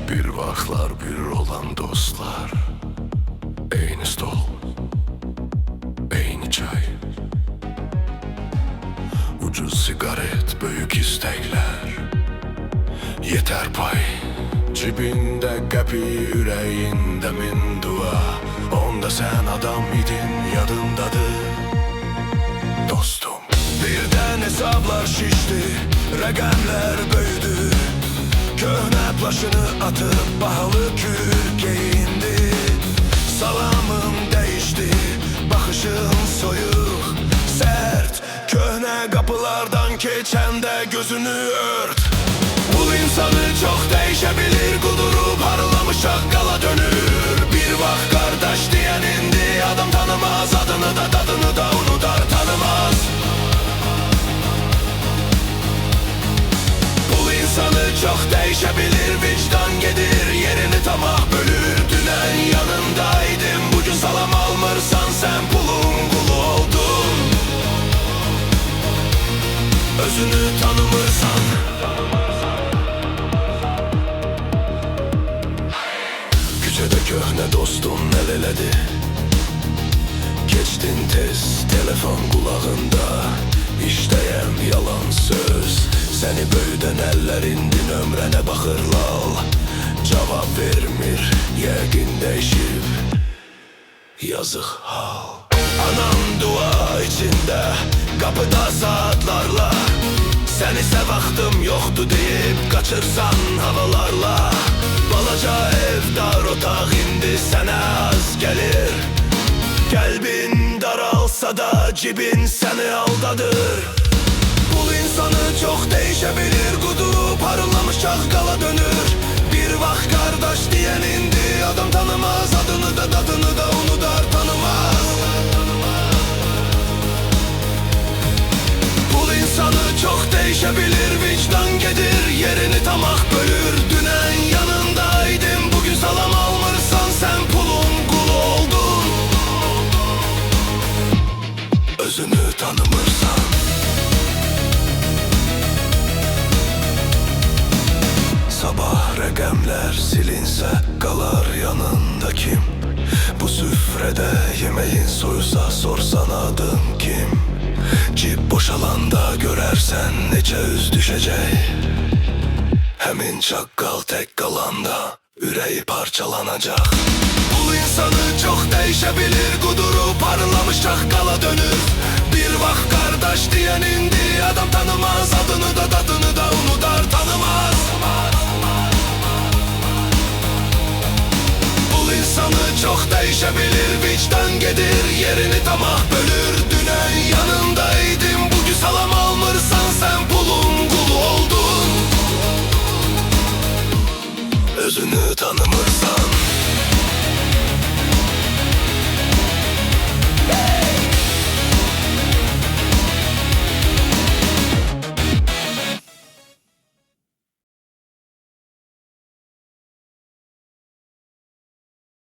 Bir vaklar bir olan dostlar, aynı stol, aynı çay, ucuz sigaret, büyük istekler, yeter pay. Cibinde qəpi, ürəyində min dua, onda sen adam idin, yadındadır dostum. Birden hesaplar şişti, rəqəmlər böyüdü, köhnə plaşını atıp pahalı kürk giyindi. Salamın değişti, bakışın soyuq, sert, köhnə kapılardan keçəndə gözünü ört. Bul insanı çok değişebilir, kudurup harlamış çakkala dönür. Bir bak kardeş diyen indi, adam tanımaz, adını da tadını da unutar, tanımaz. Bul insanı çok değişebilir, vicdan gedir, yerini tamah bölür. Dünen yanındaydım, bugün salam almırsan sen pulun kulu oldun. Özünü tanımırsan. Küçede köhne dostum el eledi, geçtin tez telefon kulağında, işteyem yalan söz. Seni böyüden ellerindin ömrene bakır lal, cevap vermir yəqin değişip, yazık hal. Anam dua içinde, kapıda saatlarla, seni sevaxtım yoktu deyip kaçırsan havalarla. Balaca ev dar otaq indi sənə az gelir, kalbin daralsa da cibin seni aldadır. Bul insanı çok değişebilir, kudurup harlamış çakkala dönür. Bir vak kardeş diyen indi, adam tanımaz, adını da tadını da unutar, tanımaz. Bul insanı çok değişebilir, vicdan gedir, yerini tamah bölür. Dünen yanındaydım, bugün salam almırsan sen pulun kulu oldun. Özünü tanımırsan. Sabah rəqəmlər silinsə qalar yanında kim? Bu süfrədə yemeğin soyusa sorsan adın kim? Cib boşalanda görərsən neçə üz düşəcək. Həmin çakkal tek kalanda ürəyi parçalanacaq. Bul insanı çok değişebilir, kudurup parlamış çakkala dönür. Bir bak kardeş diyen indi, adam tanımaz, adını da tadını da unutar, tanımaz. Bul insanı çok değişebilir, vicdan gedir, yerini tamam